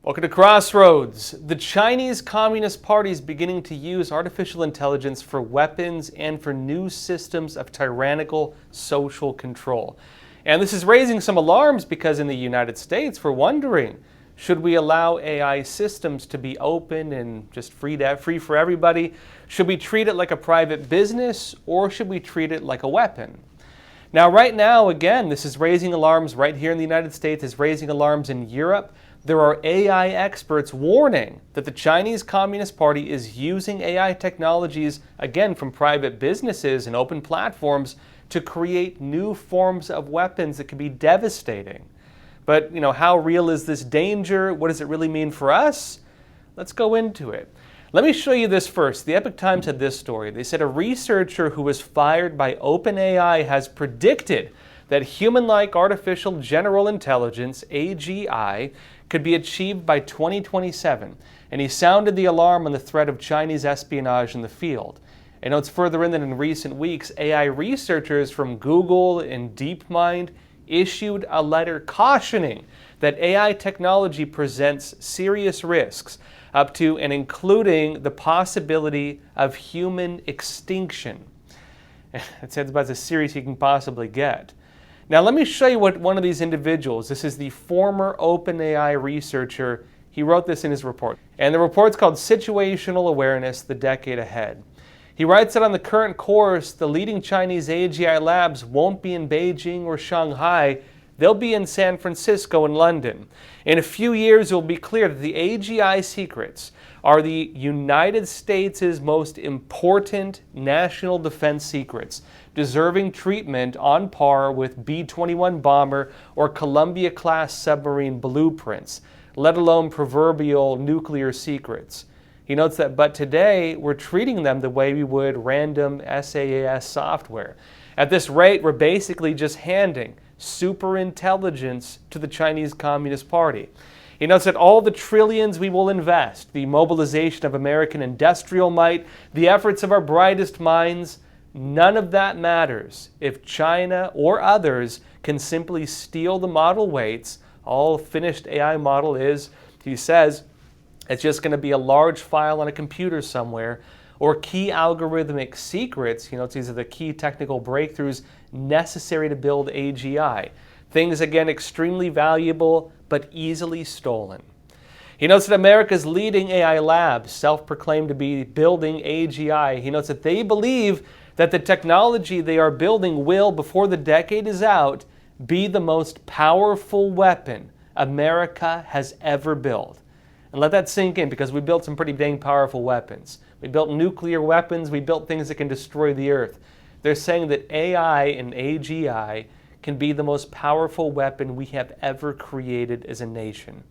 Welcome to Crossroads. The Chinese Communist Party is beginning to use artificial intelligence for weapons and for new systems of tyrannical social control. And this is raising some alarms because in the United States, we're wondering, should we allow AI systems to be open and just free for everybody? Should we treat it like a private business, or should we treat it like a weapon? Now, right now, again, this is raising alarms right here in the United States. It's raising alarms in Europe. There are AI experts warning that the Chinese Communist Party is using AI technologies, again, from private businesses and open platforms to create new forms of weapons that can be devastating. But, how real is this danger? What does it really mean for us? Let's go into it. Let me show you this first. The Epoch Times had this story. They said a researcher who was fired by OpenAI has predicted that human-like artificial general intelligence, AGI, could be achieved by 2027. And he sounded the alarm on the threat of Chinese espionage in the field. And it's further in that in recent weeks, AI researchers from Google and DeepMind issued a letter cautioning that AI technology presents serious risks, up to and including the possibility of human extinction. It says about as serious you can possibly get. Now let me show you what one of these individuals, this is the former OpenAI researcher, he wrote this in his report. And the report's called Situational Awareness, the Decade Ahead. He writes that on the current course, the leading Chinese AGI labs won't be in Beijing or Shanghai, they'll be in San Francisco and London. In a few years, it will be clear that the AGI secrets are the United States' most important national defense secrets, deserving treatment on par with B-21 bomber or Columbia-class submarine blueprints, let alone proverbial nuclear secrets. He notes that, but today, we're treating them the way we would random SaaS software. At this rate, we're basically just handing superintelligence to the Chinese Communist Party. He notes that all the trillions we will invest, the mobilization of American industrial might, the efforts of our brightest minds, none of that matters if China or others can simply steal the model weights. All finished AI model is, he says, it's just going to be a large file on a computer somewhere, or key algorithmic secrets. These are the key technical breakthroughs necessary to build AGI. Things, again, extremely valuable, but easily stolen. He notes that America's leading AI labs, self-proclaimed to be building AGI, he notes that they believe that the technology they are building will, before the decade is out, be the most powerful weapon America has ever built. And let that sink in, because we built some pretty dang powerful weapons. We built nuclear weapons, we built things that can destroy the earth. They're saying that AI and AGI can be the most powerful weapon we have ever created as a nation.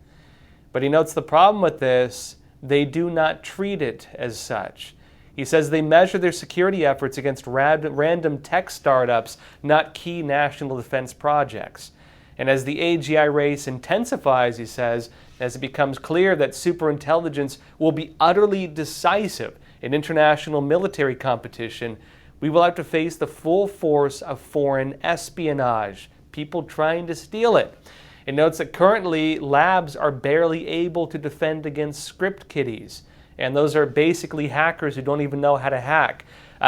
But he notes the problem with this, they do not treat it as such. He says they measure their security efforts against random tech startups, not key national defense projects. And as the AGI race intensifies, he says, as it becomes clear that superintelligence will be utterly decisive in international military competition, we will have to face the full force of foreign espionage, people trying to steal it. It notes that currently labs are barely able to defend against script kiddies, and those are basically hackers who don't even know how to hack.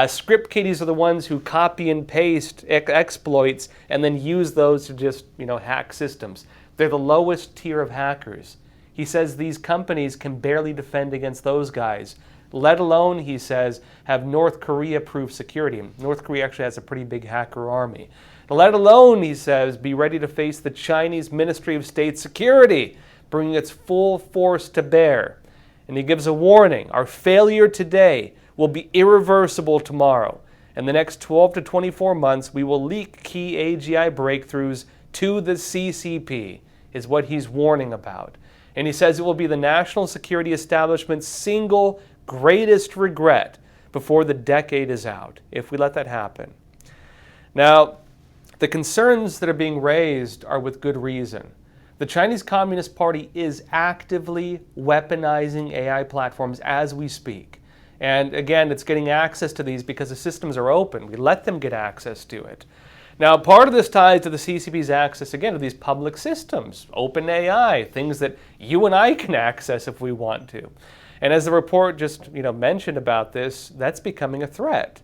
Script kiddies are the ones who copy and paste exploits and then use those to just, hack systems. They're the lowest tier of hackers. He says these companies can barely defend against those guys, let alone, he says, have North Korea-proof security. North Korea actually has a pretty big hacker army. Let alone, he says, be ready to face the Chinese Ministry of State Security, bringing its full force to bear. And he gives a warning, our failure today will be irreversible tomorrow. In the next 12 to 24 months, we will leak key AGI breakthroughs to the CCP, is what he's warning about. And he says it will be the national security establishment's single greatest regret before the decade is out, if we let that happen. Now, the concerns that are being raised are with good reason. The Chinese Communist Party is actively weaponizing AI platforms as we speak. And again, it's getting access to these because the systems are open. We let them get access to it. Now, part of this ties to the CCP's access, again, to these public systems, open AI, things that you and I can access if we want to. And as the report just mentioned about this, that's becoming a threat.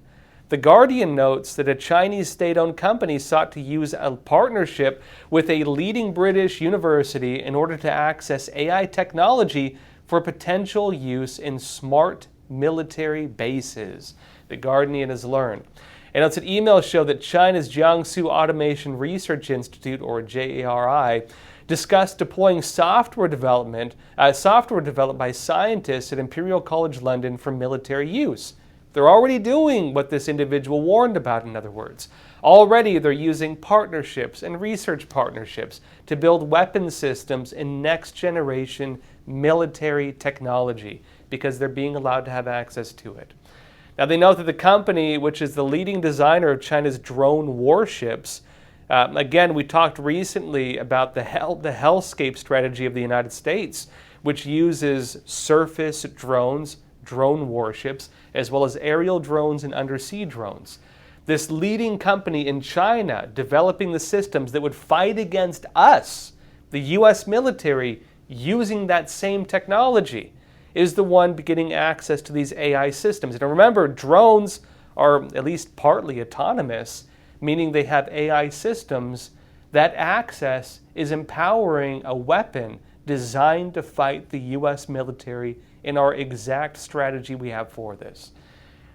The Guardian notes that a Chinese state-owned company sought to use a partnership with a leading British university in order to access AI technology for potential use in smart military bases, the Guardian has learned. And it's an email show that China's Jiangsu Automation Research Institute, or JARI, discussed deploying software developed by scientists at Imperial College London for military use. They're already doing what this individual warned about, in other words. Already they're using partnerships and research partnerships to build weapon systems and next-generation military technology because they're being allowed to have access to it. Now, they note that the company, which is the leading designer of China's drone warships, again, we talked recently about the hellscape strategy of the United States, which uses surface drones, drone warships, as well as aerial drones and undersea drones. This leading company in China developing the systems that would fight against us, the U.S. military, using that same technology, is the one getting access to these AI systems. And remember, drones are at least partly autonomous, meaning they have AI systems. That access is empowering a weapon designed to fight the U.S. military in our exact strategy we have for this.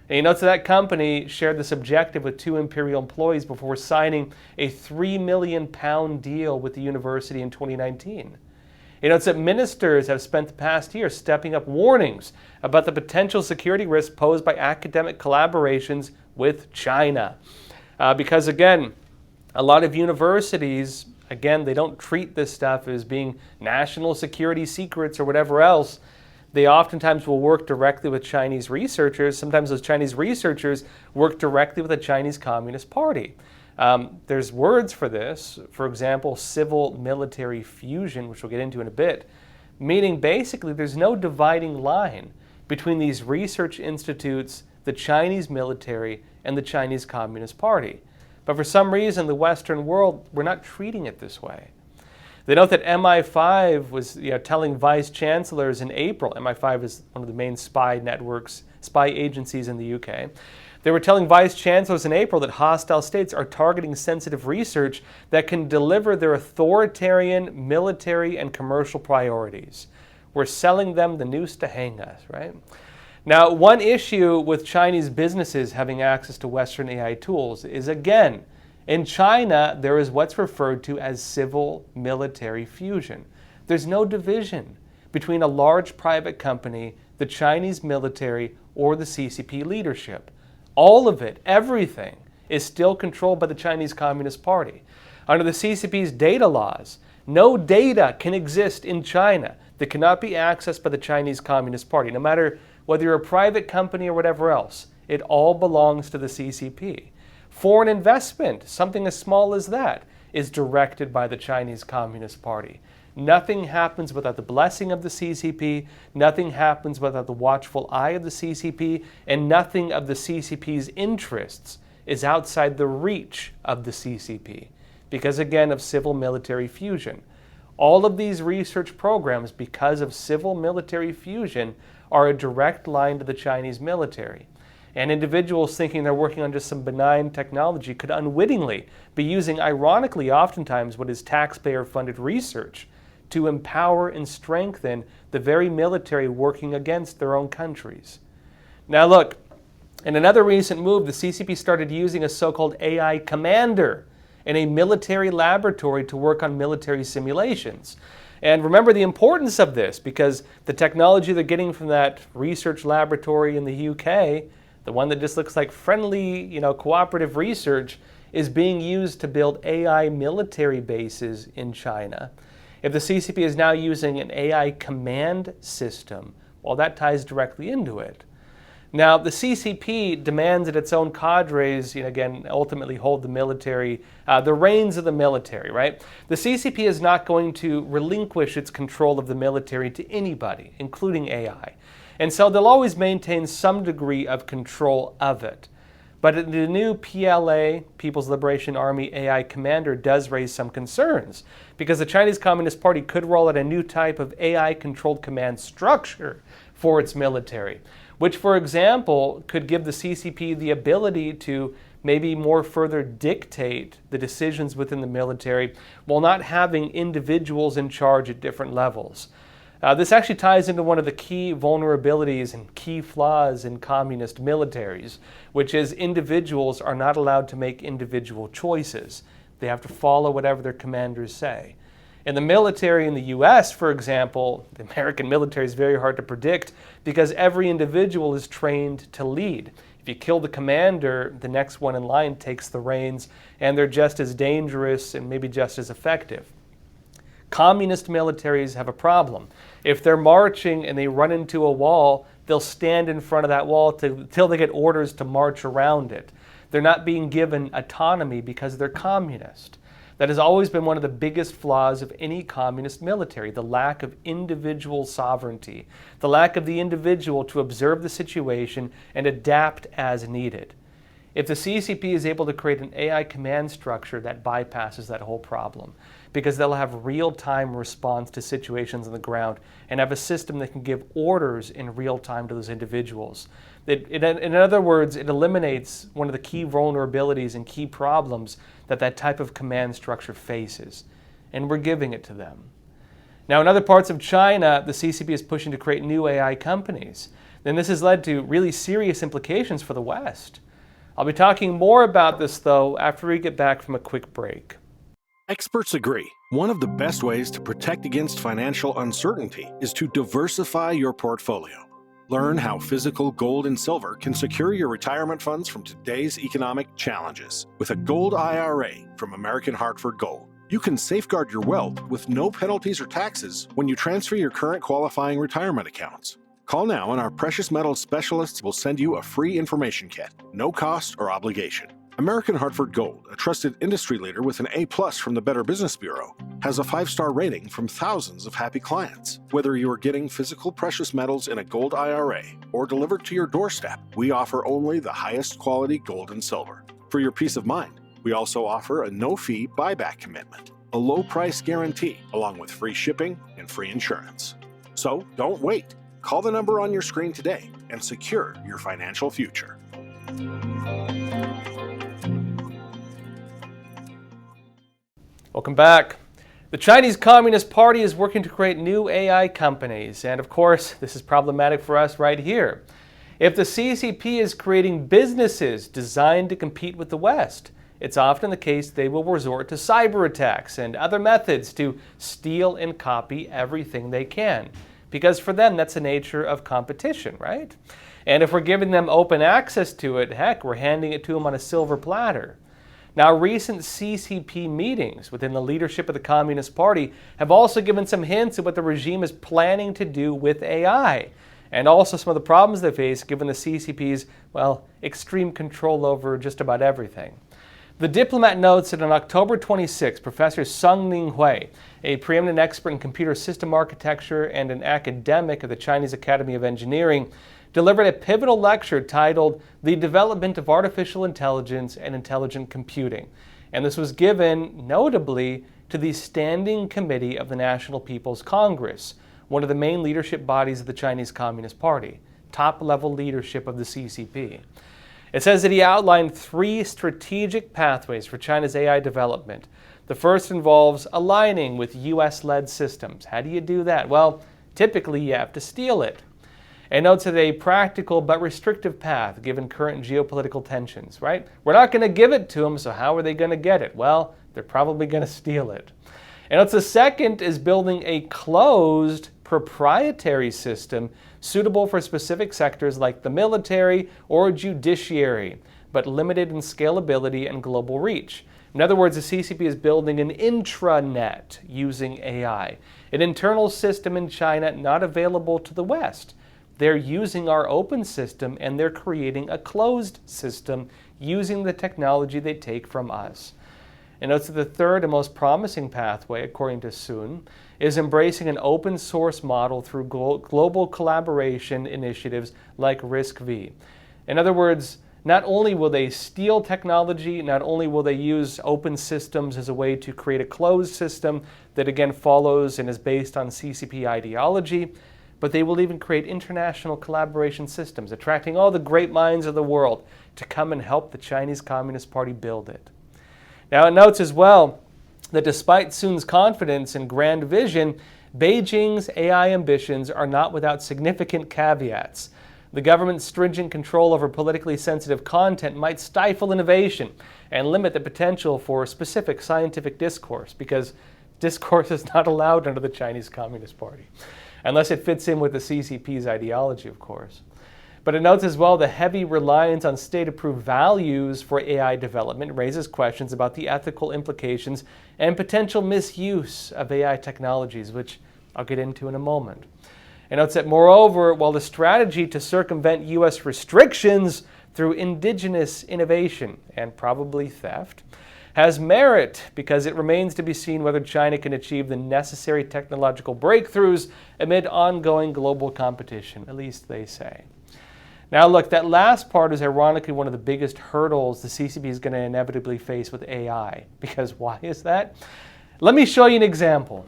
And you note that company shared this objective with 2 Imperial employees before signing a £3 million deal with the university in 2019. It notes that ministers have spent the past year stepping up warnings about the potential security risks posed by academic collaborations with China. Because again, a lot of universities, again, they don't treat this stuff as being national security secrets or whatever else. They oftentimes will work directly with Chinese researchers. Sometimes those Chinese researchers work directly with the Chinese Communist Party. There's words for this, for example, civil-military fusion, which we'll get into in a bit, meaning basically there's no dividing line between these research institutes, the Chinese military, and the Chinese Communist Party. But for some reason, the Western world, we're not treating it this way. They note that MI5 was telling vice chancellors in April, MI5 is one of the main spy networks, spy agencies in the UK, they were telling vice chancellors in April that hostile states are targeting sensitive research that can deliver their authoritarian military and commercial priorities. We're selling them the noose to hang us, right? Now, one issue with Chinese businesses having access to Western AI tools is, again, in China, there is what's referred to as civil-military fusion. There's no division between a large private company, the Chinese military, or the CCP leadership. All of it, everything, is still controlled by the Chinese Communist Party. Under the CCP's data laws, no data can exist in China that cannot be accessed by the Chinese Communist Party, no matter whether you're a private company or whatever else. It all belongs to the CCP. Foreign investment, something as small as that, is directed by the Chinese Communist Party. Nothing happens without the blessing of the CCP, nothing happens without the watchful eye of the CCP, and nothing of the CCP's interests is outside the reach of the CCP, because again of civil-military fusion. All of these research programs, because of civil-military fusion, are a direct line to the Chinese military. And individuals thinking they're working on just some benign technology could unwittingly be using, ironically, oftentimes what is taxpayer-funded research to empower and strengthen the very military working against their own countries. Now look, in another recent move, the CCP started using a so-called AI commander in a military laboratory to work on military simulations. And remember the importance of this, because the technology they're getting from that research laboratory in the UK, the one that just looks like friendly, cooperative research, is being used to build AI military bases in China. If the CCP is now using an AI command system, well, that ties directly into it. Now, the CCP demands that its own cadres, again, ultimately hold the military, the reins of the military, right? The CCP is not going to relinquish its control of the military to anybody, including AI. And so they'll always maintain some degree of control of it. But the new PLA, People's Liberation Army AI commander, does raise some concerns because the Chinese Communist Party could roll out a new type of AI-controlled command structure for its military, which, for example, could give the CCP the ability to maybe more further dictate the decisions within the military while not having individuals in charge at different levels. This actually ties into one of the key vulnerabilities and key flaws in communist militaries, which is individuals are not allowed to make individual choices. They have to follow whatever their commanders say. In the military in the US, for example, the American military is very hard to predict because every individual is trained to lead. If you kill the commander, the next one in line takes the reins, and they're just as dangerous and maybe just as effective. Communist militaries have a problem. If they're marching and they run into a wall, they'll stand in front of that wall till they get orders to march around it. They're not being given autonomy because they're communist. That has always been one of the biggest flaws of any communist military, the lack of individual sovereignty, the lack of the individual to observe the situation and adapt as needed. If the CCP is able to create an AI command structure, that bypasses that whole problem, because they'll have real-time response to situations on the ground and have a system that can give orders in real time to those individuals. In other words, it eliminates one of the key vulnerabilities and key problems that type of command structure faces, and we're giving it to them. Now, in other parts of China, the CCP is pushing to create new AI companies. Then this has led to really serious implications for the West. I'll be talking more about this, though, after we get back from a quick break. Experts agree, one of the best ways to protect against financial uncertainty is to diversify your portfolio. Learn how physical gold and silver can secure your retirement funds from today's economic challenges with a gold IRA from American Hartford Gold. You can safeguard your wealth with no penalties or taxes when you transfer your current qualifying retirement accounts. Call now and our precious metals specialists will send you a free information kit, no cost or obligation. American Hartford Gold, a trusted industry leader with an A+ from the Better Business Bureau, has a 5-star rating from thousands of happy clients. Whether you are getting physical precious metals in a gold IRA or delivered to your doorstep, we offer only the highest quality gold and silver. For your peace of mind, we also offer a no-fee buyback commitment, a low-price guarantee, along with free shipping and free insurance. So don't wait. Call the number on your screen today and secure your financial future. Welcome back. The Chinese Communist Party is working to create new AI companies, and of course, this is problematic for us right here. If the CCP is creating businesses designed to compete with the West, it's often the case they will resort to cyber attacks and other methods to steal and copy everything they can, because for them, that's the nature of competition, right? And if we're giving them open access to it, heck, we're handing it to them on a silver platter. Now, recent CCP meetings within the leadership of the Communist Party have also given some hints at what the regime is planning to do with AI, and also some of the problems they face given the CCP's, extreme control over just about everything. The Diplomat notes that on October 26, Professor Sung-Ning Hui, a preeminent expert in computer system architecture and an academic of the Chinese Academy of Engineering, delivered a pivotal lecture titled The Development of Artificial Intelligence and Intelligent Computing. And this was given, notably, to the Standing Committee of the National People's Congress, one of the main leadership bodies of the Chinese Communist Party, top-level leadership of the CCP. It says that he outlined 3 strategic pathways for China's AI development. The first involves aligning with US-led systems. How do you do that? Well, typically you have to steal it. And notes that a practical but restrictive path given current geopolitical tensions, right? We're not going to give it to them, so how are they going to get it? Well, they're probably going to steal it. And notes the second is building a closed proprietary system suitable for specific sectors like the military or judiciary, but limited in scalability and global reach. In other words, the CCP is building an intranet using AI, an internal system in China not available to the West. They're using our open system and they're creating a closed system using the technology they take from us. And notes that the third and most promising pathway, according to Sun, is embracing an open source model through global collaboration initiatives like RISC-V. In other words, not only will they steal technology, not only will they use open systems as a way to create a closed system that again follows and is based on CCP ideology, but they will even create international collaboration systems, attracting all the great minds of the world to come and help the Chinese Communist Party build it. Now it notes as well that despite Sun's confidence and grand vision, Beijing's AI ambitions are not without significant caveats. The government's stringent control over politically sensitive content might stifle innovation and limit the potential for specific scientific discourse, because discourse is not allowed under the Chinese Communist Party, unless it fits in with the CCP's ideology, of course. But it notes as well the heavy reliance on state-approved values for AI development raises questions about the ethical implications and potential misuse of AI technologies, which I'll get into in a moment. It notes that, moreover, while the strategy to circumvent U.S. restrictions through indigenous innovation and probably theft has merit, because it remains to be seen whether China can achieve the necessary technological breakthroughs amid ongoing global competition, at least they say. Now look, that last part is ironically one of the biggest hurdles the CCP is going to inevitably face with AI. Because why is that? Let me show you an example.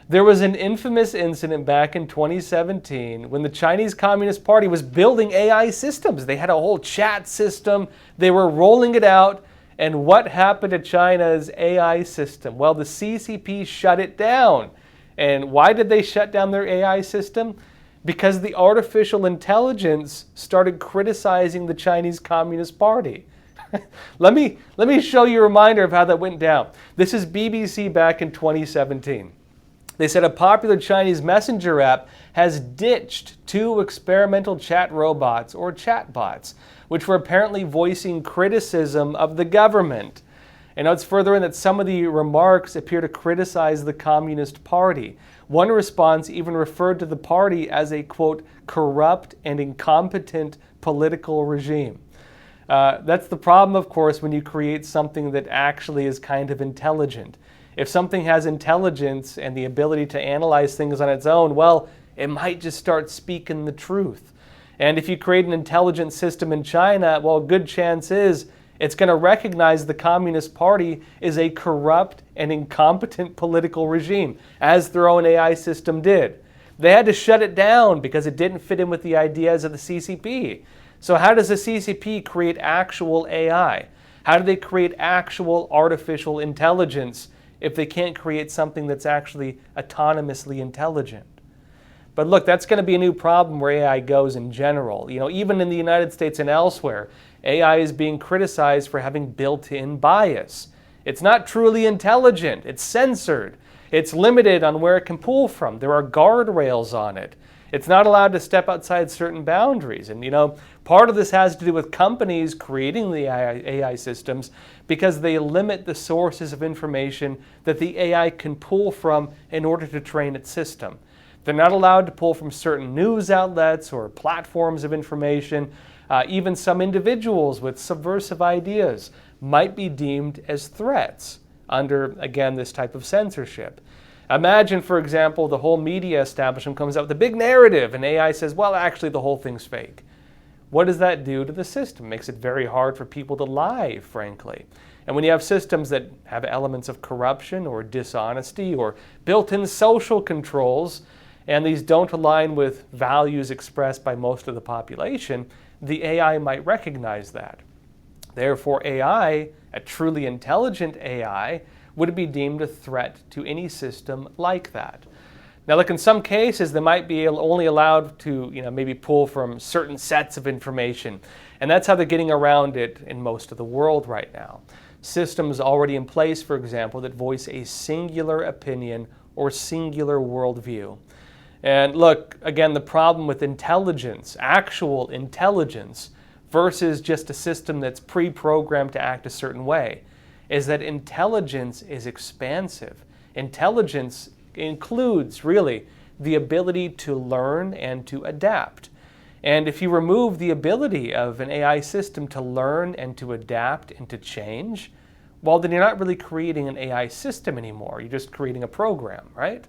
There was an infamous incident back in 2017 when the Chinese Communist Party was building AI systems. They had a whole chat system. They were rolling it out. And what happened to China's AI system? Well, the CCP shut it down. And why did they shut down their AI system? Because the artificial intelligence started criticizing the Chinese Communist Party. Let me show you a reminder of how that went down. This is BBC back in 2017. They said a popular Chinese messenger app has ditched 2 experimental chat robots, or chatbots, which were apparently voicing criticism of the government. And notes further in that some of the remarks appear to criticize the Communist Party. One response even referred to the party as a, quote, corrupt and incompetent political regime. That's the problem, of course, when you create something that actually is kind of intelligent. If something has intelligence and the ability to analyze things on its own, well, it might just start speaking the truth. And if you create an intelligent system in China, well, a good chance is it's going to recognize the Communist Party is a corrupt and incompetent political regime, as their own AI system did. They had to shut it down because it didn't fit in with the ideas of the CCP. So how does the CCP create actual AI? How do they create actual artificial intelligence if they can't create something that's actually autonomously intelligent? But look, that's going to be a new problem where AI goes in general. Even in the United States and elsewhere, AI is being criticized for having built-in bias. It's not truly intelligent. It's censored. It's limited on where it can pull from. There are guardrails on it. It's not allowed to step outside certain boundaries. And part of this has to do with companies creating the AI systems because they limit the sources of information that the AI can pull from in order to train its system. They're not allowed to pull from certain news outlets or platforms of information. Even some individuals with subversive ideas might be deemed as threats under, again, this type of censorship. Imagine, for example, the whole media establishment comes out with a big narrative and AI says, well, actually the whole thing's fake. What does that do to the system? It makes it very hard for people to lie, frankly. And when you have systems that have elements of corruption or dishonesty or built-in social controls, and these don't align with values expressed by most of the population, the AI might recognize that. Therefore, AI, a truly intelligent AI, would be deemed a threat to any system like that. Now, look, in some cases, they might be only allowed to, maybe pull from certain sets of information. And that's how they're getting around it in most of the world right now. Systems already in place, for example, that voice a singular opinion or singular worldview. And look, again, the problem with intelligence, actual intelligence, versus just a system that's pre-programmed to act a certain way, is that intelligence is expansive. Intelligence includes, really, the ability to learn and to adapt. And if you remove the ability of an AI system to learn and to adapt and to change, well, then you're not really creating an AI system anymore. You're just creating a program, right?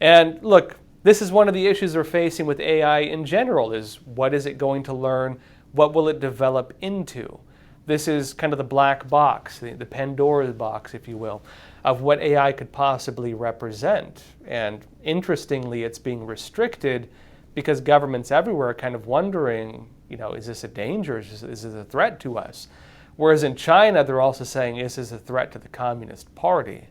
And look, this is one of the issues we're facing with AI in general, is what is it going to learn? What will it develop into? This is kind of the black box, the Pandora's box, if you will, of what AI could possibly represent. And interestingly, it's being restricted because governments everywhere are kind of wondering, is this a danger? Is this a threat to us? Whereas in China, they're also saying, is this a threat to the Communist Party?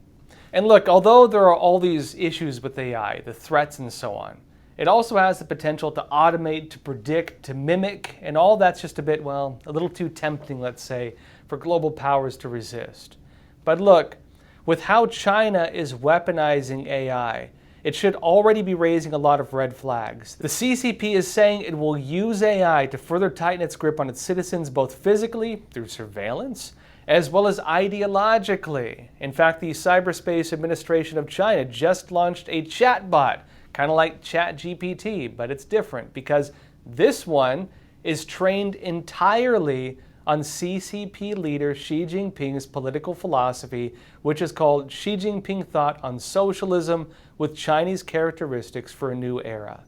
And look, although there are all these issues with AI, the threats and so on, it also has the potential to automate, to predict, to mimic, and all that's just a little too tempting, let's say, for global powers to resist. But look, with how China is weaponizing AI, it should already be raising a lot of red flags. The CCP is saying it will use AI to further tighten its grip on its citizens, both physically, through surveillance, as well as ideologically. In fact, the Cyberspace Administration of China just launched a chatbot, kind of like ChatGPT, but it's different because this one is trained entirely on CCP leader Xi Jinping's political philosophy, which is called Xi Jinping Thought on Socialism with Chinese Characteristics for a New Era.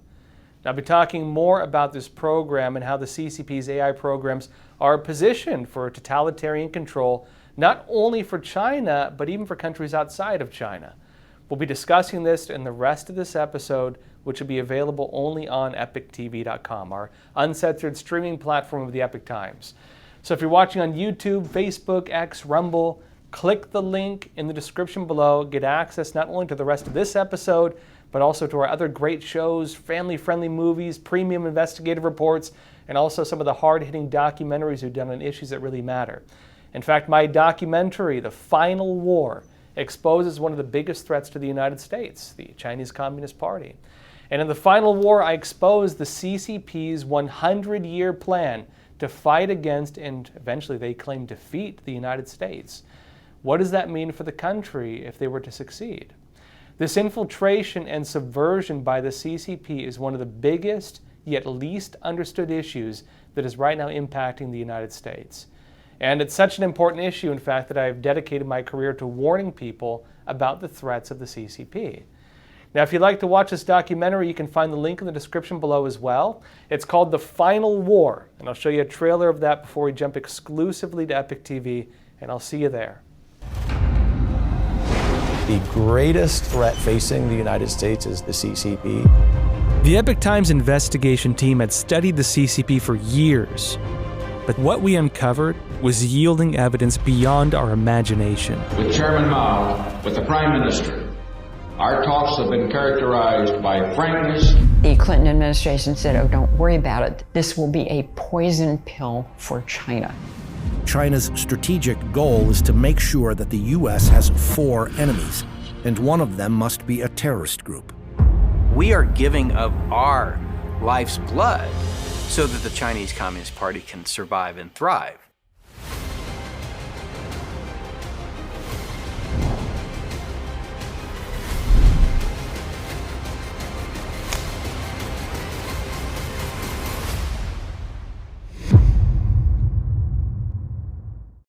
Now, I'll be talking more about this program and how the CCP's AI programs are positioned for totalitarian control, not only for China, but even for countries outside of China. We'll be discussing this in the rest of this episode, which will be available only on epochtv.com, our uncensored streaming platform of the Epoch Times. So if you're watching on YouTube, Facebook, X, Rumble, click the link in the description below, get access not only to the rest of this episode, but also to our other great shows, family-friendly movies, premium investigative reports, and also some of the hard-hitting documentaries we've done on issues that really matter. In fact, my documentary, The Final War, exposes one of the biggest threats to the United States, the Chinese Communist Party. And in The Final War, I expose the CCP's 100-year plan to fight against and eventually they claim defeat the United States. What does that mean for the country if they were to succeed? This infiltration and subversion by the CCP is one of the biggest yet least understood issues that is right now impacting the United States. And it's such an important issue, in fact, that I've dedicated my career to warning people about the threats of the CCP. Now, if you'd like to watch this documentary, you can find the link in the description below as well. It's called The Final War, and I'll show you a trailer of that before we jump exclusively to Epoch TV, and I'll see you there. The greatest threat facing the United States is the CCP. The Epoch Times investigation team had studied the CCP for years, but what we uncovered was yielding evidence beyond our imagination. With Chairman Mao, with the Prime Minister, our talks have been characterized by frankness. The Clinton administration said, oh, don't worry about it. This will be a poison pill for China. China's strategic goal is to make sure that the U.S. has 4 enemies, and one of them must be a terrorist group. We are giving of our life's blood so that the Chinese Communist Party can survive and thrive.